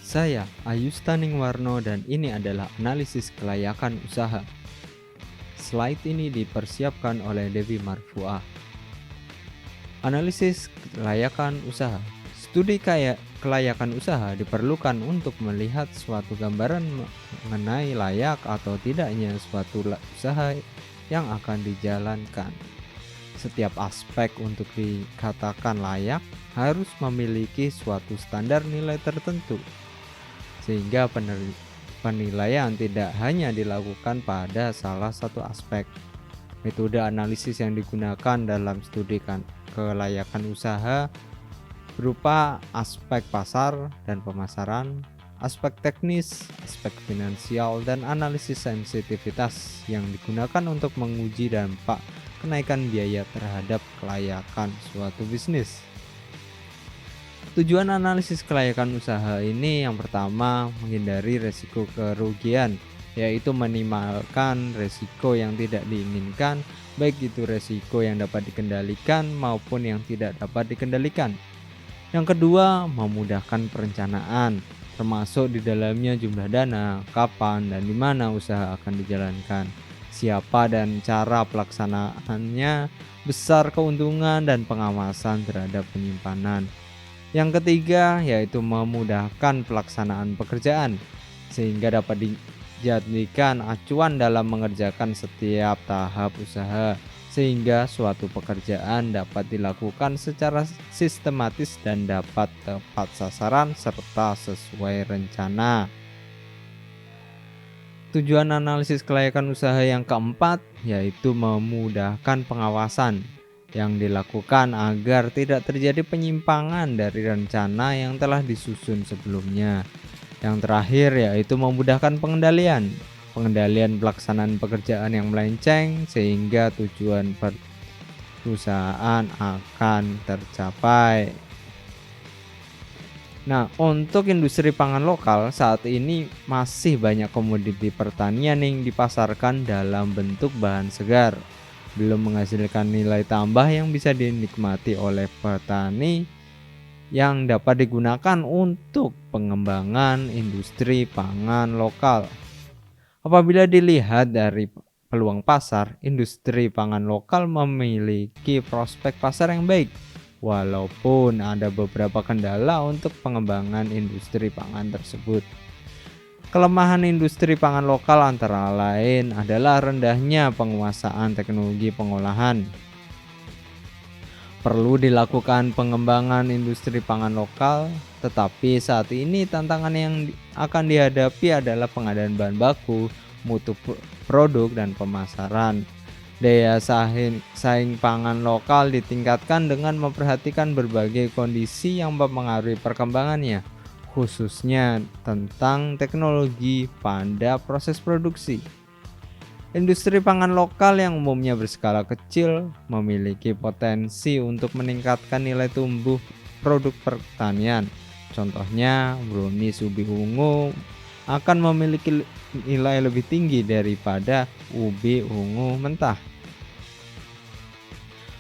Saya Ayustaning Warno dan ini adalah analisis kelayakan usaha. Slide ini dipersiapkan oleh Devi Marfuah. Analisis kelayakan usaha. Studi kelayakan usaha diperlukan untuk melihat suatu gambaran mengenai layak atau tidaknya suatu usaha yang akan dijalankan. Setiap aspek untuk dikatakan layak harus memiliki suatu standar nilai tertentu, sehingga penilaian tidak hanya dilakukan pada salah satu aspek. Metode analisis yang digunakan dalam studi kelayakan usaha berupa aspek pasar dan pemasaran, aspek teknis, aspek finansial, dan analisis sensitivitas yang digunakan untuk menguji dampak kenaikan biaya terhadap kelayakan suatu bisnis. Tujuan analisis kelayakan usaha ini yang pertama, menghindari resiko kerugian, yaitu meminimalkan resiko yang tidak diinginkan, baik itu resiko yang dapat dikendalikan maupun yang tidak dapat dikendalikan. Yang kedua, memudahkan perencanaan, termasuk di dalamnya jumlah dana, kapan dan di mana usaha akan dijalankan, siapa dan cara pelaksanaannya, besar keuntungan dan pengawasan terhadap penyimpanan. Yang ketiga, yaitu memudahkan pelaksanaan pekerjaan, sehingga dapat dijadikan acuan dalam mengerjakan setiap tahap usaha, sehingga suatu pekerjaan dapat dilakukan secara sistematis dan dapat tepat sasaran serta sesuai rencana. Tujuan analisis kelayakan usaha yang keempat, yaitu memudahkan pengawasan yang dilakukan agar tidak terjadi penyimpangan dari rencana yang telah disusun sebelumnya. Yang terakhir yaitu memudahkan pengendalian pelaksanaan pekerjaan yang melenceng sehingga tujuan perusahaan akan tercapai. Nah, untuk industri pangan lokal saat ini masih banyak komoditi pertanian yang dipasarkan dalam bentuk bahan segar, belum menghasilkan nilai tambah yang bisa dinikmati oleh petani yang dapat digunakan untuk pengembangan industri pangan lokal. Apabila dilihat dari peluang pasar, industri pangan lokal memiliki prospek pasar yang baik, walaupun ada beberapa kendala untuk pengembangan industri pangan tersebut. Kelemahan industri pangan lokal antara lain adalah rendahnya penguasaan teknologi pengolahan. Perlu dilakukan pengembangan industri pangan lokal, tetapi saat ini tantangan yang akan dihadapi adalah pengadaan bahan baku, mutu produk, dan pemasaran. Daya saing pangan lokal ditingkatkan dengan memperhatikan berbagai kondisi yang mempengaruhi perkembangannya, khususnya tentang teknologi pada proses produksi. Industri pangan lokal yang umumnya berskala kecil memiliki potensi untuk meningkatkan nilai tumbuh produk pertanian. Contohnya, brownies ubi ungu akan memiliki nilai lebih tinggi daripada ubi ungu mentah.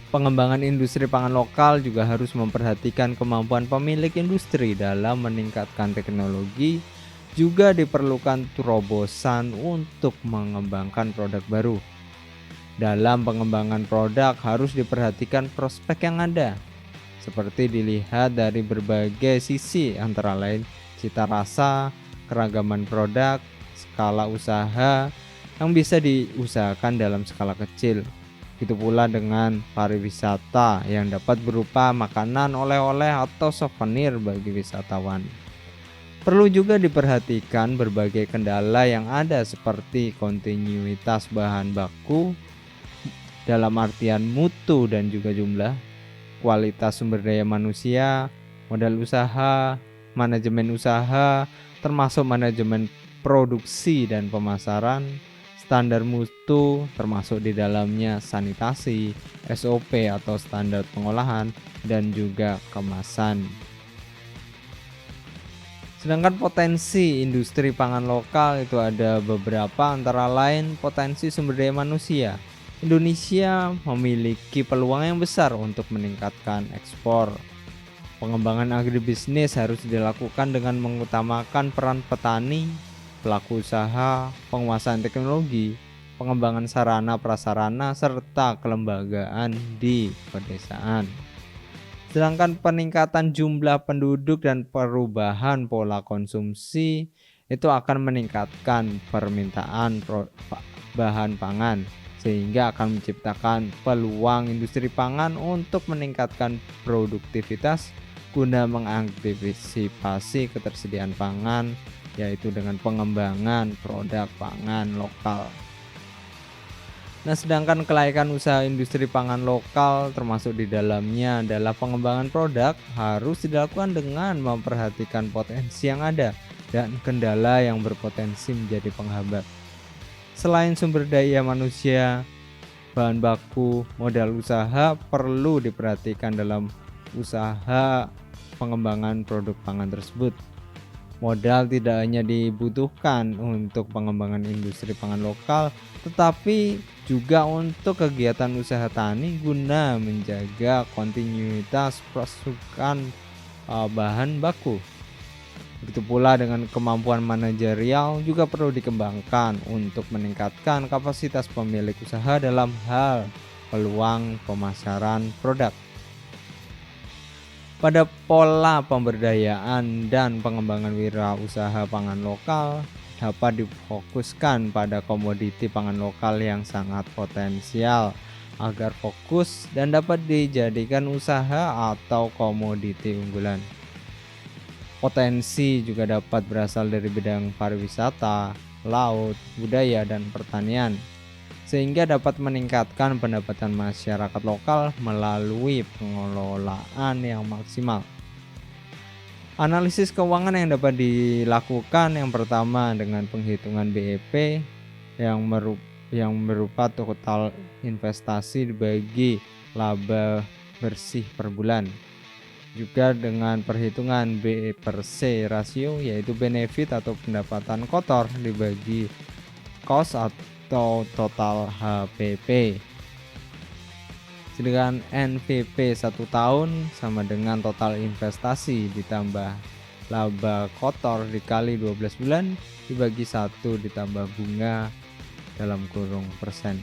Pengembangan industri pangan lokal juga harus memperhatikan kemampuan pemilik industri dalam meningkatkan teknologi. Juga diperlukan terobosan untuk mengembangkan produk baru. Dalam pengembangan produk harus diperhatikan prospek yang ada, seperti dilihat dari berbagai sisi antara lain cita rasa, keragaman produk, skala usaha yang bisa diusahakan dalam skala kecil. Begitu pula dengan pariwisata yang dapat berupa makanan, oleh-oleh atau souvenir bagi wisatawan. Perlu juga diperhatikan berbagai kendala yang ada seperti kontinuitas bahan baku dalam artian mutu dan juga jumlah, kualitas sumber daya manusia, modal usaha, manajemen usaha, termasuk manajemen produksi dan pemasaran, standar mutu termasuk di dalamnya sanitasi, SOP atau standar pengolahan, dan juga kemasan. Sedangkan potensi industri pangan lokal itu ada beberapa, antara lain potensi sumber daya manusia. Indonesia memiliki peluang yang besar untuk meningkatkan ekspor. Pengembangan agribisnis harus dilakukan dengan mengutamakan peran petani, pelaku usaha, penguasaan teknologi, pengembangan sarana prasarana, serta kelembagaan di pedesaan. Sedangkan peningkatan jumlah penduduk dan perubahan pola konsumsi itu akan meningkatkan permintaan bahan pangan, sehingga akan menciptakan peluang industri pangan untuk meningkatkan produktivitas guna mengantisipasi ketersediaan pangan, yaitu dengan pengembangan produk pangan lokal. Nah, sedangkan kelaikan usaha industri pangan lokal termasuk di dalamnya adalah pengembangan produk harus dilakukan dengan memperhatikan potensi yang ada dan kendala yang berpotensi menjadi penghambat. Selain sumber daya manusia, bahan baku, modal usaha perlu diperhatikan dalam usaha pengembangan produk pangan tersebut. Modal tidak hanya dibutuhkan untuk pengembangan industri pangan lokal, tetapi juga untuk kegiatan usaha tani guna menjaga kontinuitas pasokan bahan baku. Begitu pula dengan kemampuan manajerial juga perlu dikembangkan untuk meningkatkan kapasitas pemilik usaha dalam hal peluang pemasaran produk. Pada pola pemberdayaan dan pengembangan wirausaha pangan lokal dapat difokuskan pada komoditi pangan lokal yang sangat potensial agar fokus dan dapat dijadikan usaha atau komoditi unggulan. Potensi juga dapat berasal dari bidang pariwisata, laut, budaya, dan pertanian, sehingga dapat meningkatkan pendapatan masyarakat lokal melalui pengelolaan yang maksimal. Analisis keuangan yang dapat dilakukan yang pertama dengan penghitungan BEP yang berupa total investasi dibagi laba bersih per bulan. Juga dengan perhitungan B/C rasio, yaitu benefit atau pendapatan kotor dibagi cost atau total HPP. Sedangkan NPP 1 tahun sama dengan total investasi ditambah laba kotor dikali 12 bulan dibagi 1 ditambah bunga dalam kurung persen.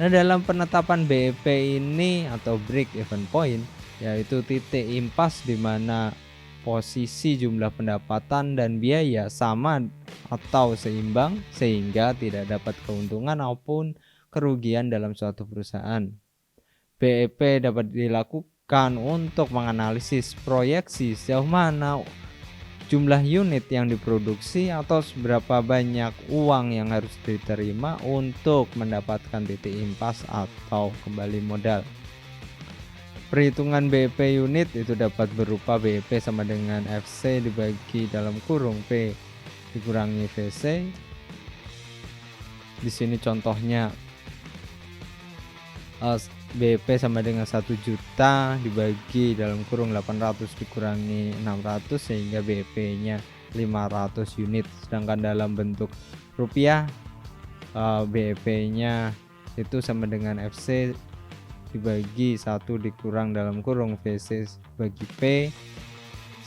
Nah, dalam penetapan BEP ini atau break even point, yaitu titik impas di mana posisi jumlah pendapatan dan biaya sama atau seimbang sehingga tidak dapat keuntungan maupun kerugian dalam suatu perusahaan. BEP dapat dilakukan untuk menganalisis proyeksi sejauh mana jumlah unit yang diproduksi atau seberapa banyak uang yang harus diterima untuk mendapatkan titik impas atau kembali modal. Perhitungan BEP unit itu dapat berupa BEP sama dengan FC dibagi dalam kurung P dikurangi VC. Di sini contohnya BEP sama dengan 1 juta dibagi dalam kurung 800 dikurangi 600 sehingga BEP-nya 500 unit. Sedangkan dalam bentuk rupiah BEP-nya itu sama dengan FC dibagi 1 dikurang dalam kurung VC bagi P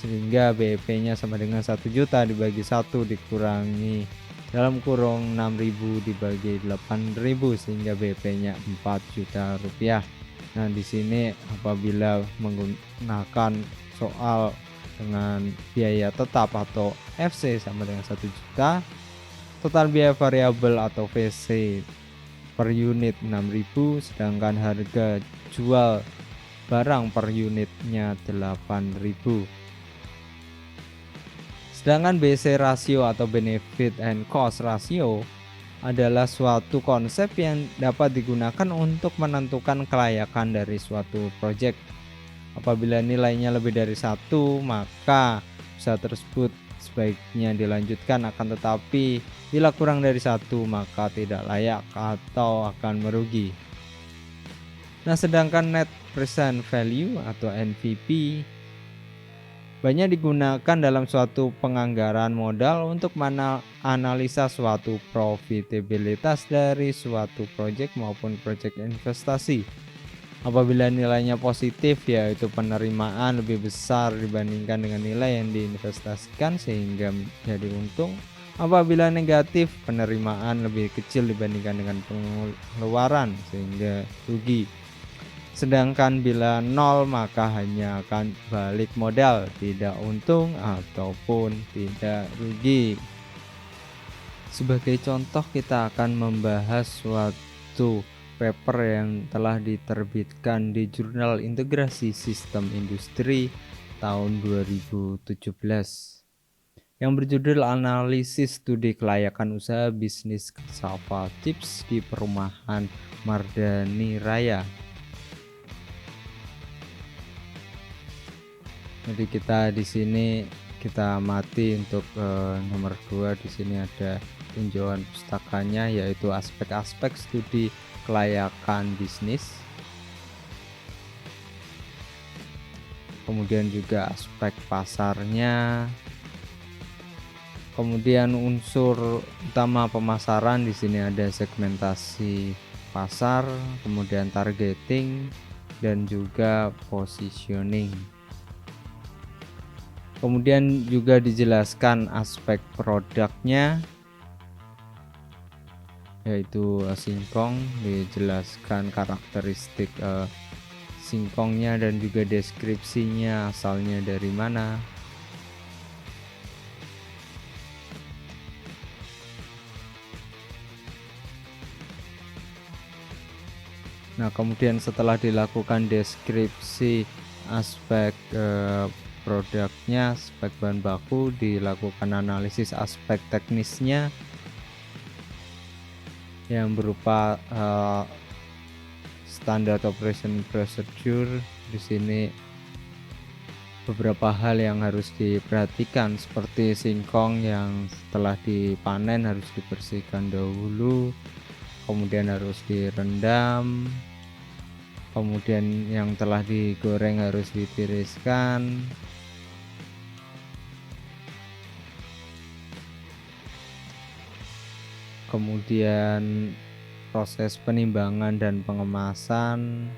sehingga BEP-nya sama dengan 1 juta dibagi 1 dikurangi dalam kurung 6.000 dibagi 8.000 sehingga BEP-nya 4 juta rupiah. Nah, di sini apabila menggunakan soal dengan biaya tetap atau FC sama dengan 1 juta, total biaya variabel atau VC per unit 6.000, sedangkan harga jual barang per unitnya 8.000. Sedangkan BC rasio atau benefit and cost ratio adalah suatu konsep yang dapat digunakan untuk menentukan kelayakan dari suatu proyek. Apabila nilainya lebih dari 1, maka usaha tersebut sebaiknya dilanjutkan, akan tetapi bila kurang dari 1 maka tidak layak atau akan merugi. Nah, sedangkan net present value atau NPV Banyak digunakan dalam suatu penganggaran modal untuk menganalisa suatu profitabilitas dari suatu proyek maupun proyek investasi. Apabila nilainya positif, yaitu penerimaan lebih besar dibandingkan dengan nilai yang diinvestasikan sehingga menjadi untung. Apabila negatif, penerimaan lebih kecil dibandingkan dengan pengeluaran sehingga rugi. Sedangkan bila nol, maka hanya akan balik modal, tidak untung ataupun tidak rugi. Sebagai contoh, kita akan membahas suatu paper yang telah diterbitkan di Jurnal Integrasi Sistem Industri tahun 2017 yang berjudul Analisis Studi Kelayakan Usaha Bisnis Cassava Chips di Perumahan Mardani Raya. Jadi kita di sini kita amati untuk nomor 2 di sini ada tinjauan pustakanya, yaitu aspek-aspek studi kelayakan bisnis. Kemudian juga aspek pasarnya. Kemudian unsur utama pemasaran, di sini ada segmentasi pasar, kemudian targeting dan juga positioning. Kemudian juga dijelaskan aspek produknya, yaitu singkong, dijelaskan karakteristik singkongnya dan juga deskripsinya, asalnya dari mana. Nah, kemudian setelah dilakukan deskripsi aspek produknya, aspek bahan baku, dilakukan analisis aspek teknisnya yang berupa standard operation procedure. Di sini beberapa hal yang harus diperhatikan, seperti singkong yang setelah dipanen harus dibersihkan dahulu, kemudian harus direndam, kemudian yang telah digoreng harus ditiriskan. Kemudian proses penimbangan dan pengemasan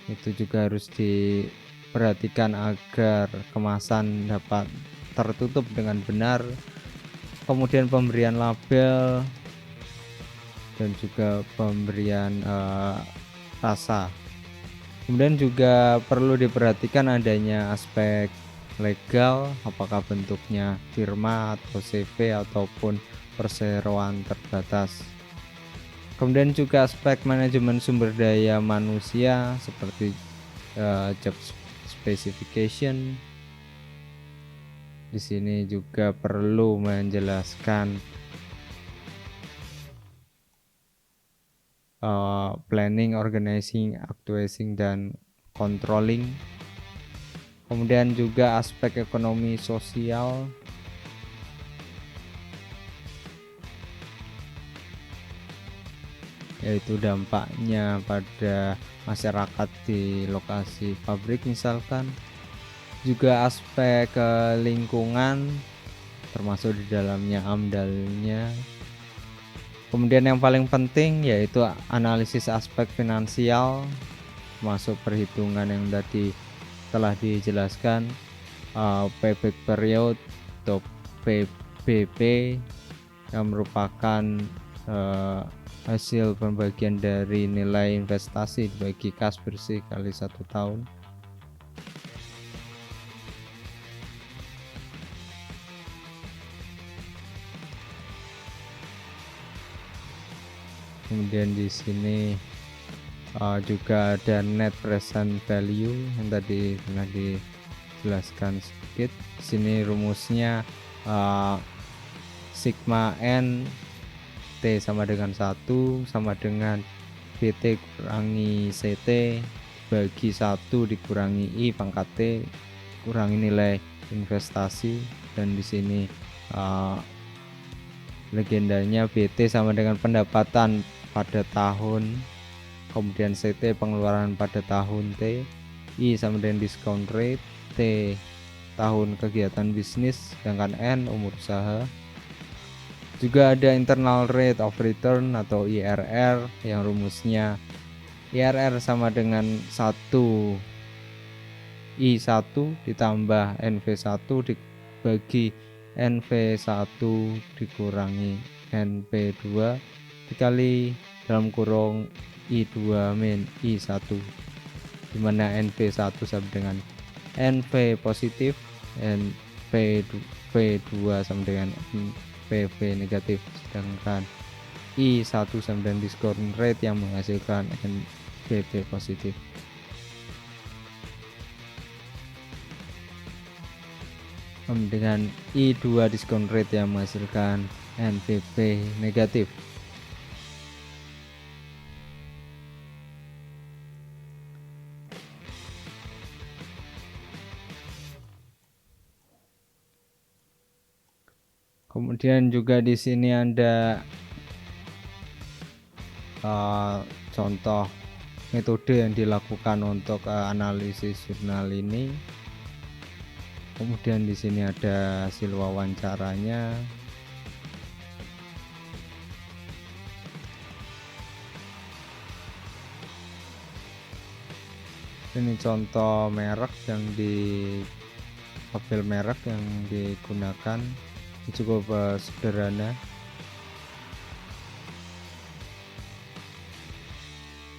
itu juga harus diperhatikan agar kemasan dapat tertutup dengan benar. Kemudian pemberian label dan juga pemberian rasa. Kemudian juga perlu diperhatikan adanya aspek legal, apakah bentuknya firma atau CV ataupun perseroan terbatas. Kemudian juga aspek manajemen sumber daya manusia seperti job specification. Di sini juga perlu menjelaskan planning, organizing, actualizing dan controlling. Kemudian juga aspek ekonomi sosial, yaitu dampaknya pada masyarakat di lokasi pabrik misalkan. Juga aspek lingkungan, termasuk di dalamnya AMDAL-nya. Kemudian yang paling penting yaitu analisis aspek finansial, masuk perhitungan yang tadi telah dijelaskan, payback period atau PBP yang merupakan hasil pembagian dari nilai investasi dibagi kas bersih kali 1 tahun. Kemudian di sini juga ada net present value yang tadi telah dijelaskan sedikit. Di sini rumusnya sigma n T sama dengan 1 sama dengan BT kurangi CT bagi 1 dikurangi I pangkat T kurangi nilai investasi. Dan di sini legendanya BT sama dengan pendapatan pada tahun, kemudian CT pengeluaran pada tahun T. I sama dengan discount rate, T tahun kegiatan bisnis, sedangkan N umur usaha. Juga ada internal rate of return atau IRR yang rumusnya IRR sama dengan 1 I1 ditambah NV1 dibagi NV1 dikurangi NV2 dikali dalam kurung I2 min I1, dimana NV1 sama dengan NV positif, NV2 sama dengan NPV negatif, sedangkan I1 sama dengan discount rate yang menghasilkan NPV positif. Dengan I2 discount rate yang menghasilkan NPV negatif. Kemudian juga di sini ada contoh metode yang dilakukan untuk analisis jurnal ini. Kemudian di sini ada hasil wawancaranya. Ini contoh merek yang tabel merek yang digunakan, cukup sederhana.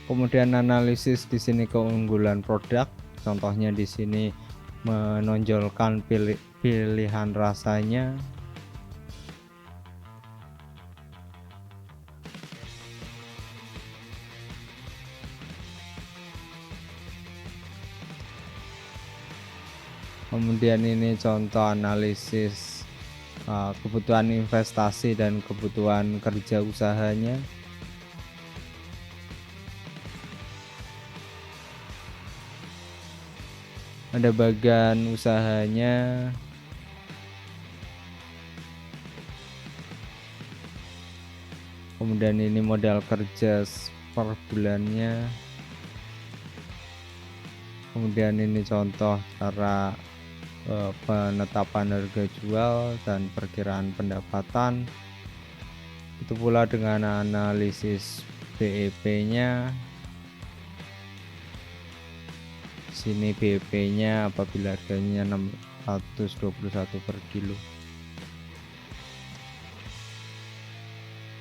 Kemudian analisis di sini keunggulan produk, contohnya di sini menonjolkan pilihan rasanya. Kemudian ini contoh analisis kebutuhan investasi dan kebutuhan kerja usahanya. Ada bagian usahanya, kemudian ini modal kerja per bulannya, kemudian ini contoh cara penetapan harga jual dan perkiraan pendapatan. Itu pula dengan analisis BEP-nya. Sini BEP-nya apabila harganya 621 per kilo.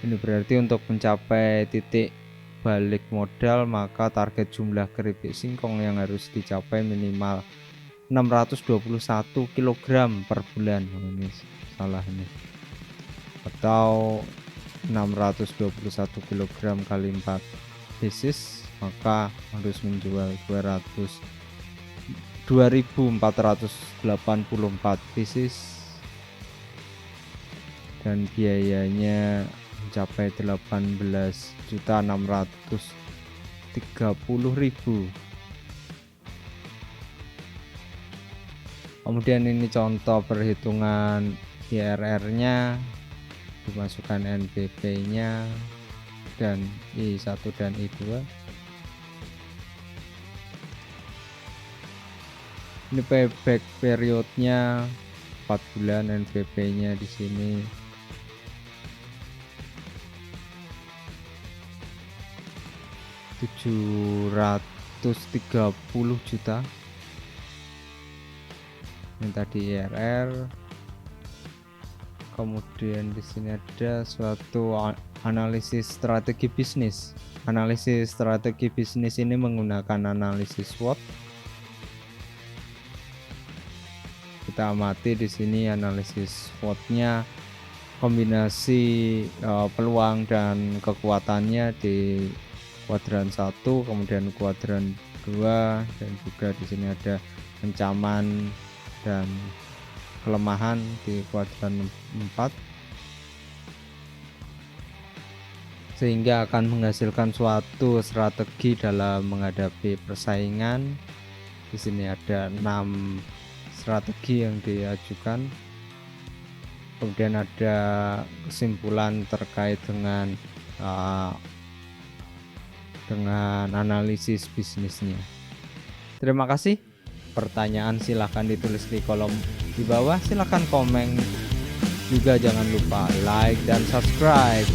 Ini berarti untuk mencapai titik balik modal, maka target jumlah keripik singkong yang harus dicapai minimal 621 kg per bulan. Ini salah ini, atau 621 kg kali 4 pieces, maka harus menjual 2484 pieces dan biayanya mencapai 18.630.000. Kemudian ini contoh perhitungan IRR-nya, dimasukkan NPV-nya dan I1 dan I2. Ini payback periodnya 4 bulan, NPV-nya di sini $730 juta. Ini tadi IRR. Kemudian di sini ada suatu analisis strategi bisnis. Analisis strategi bisnis ini menggunakan analisis SWOT. Kita amati di sini analisis SWOT-nya, kombinasi peluang dan kekuatannya di kuadran 1, kemudian kuadran 2, dan juga di sini ada ancaman dan kelemahan di kuadran 4, sehingga akan menghasilkan suatu strategi dalam menghadapi persaingan. Di sini ada 6 strategi yang diajukan. Kemudian ada kesimpulan terkait dengan analisis bisnisnya. Terima kasih. Pertanyaan silahkan ditulis di kolom di bawah, silahkan komen. Juga jangan lupa like dan subscribe.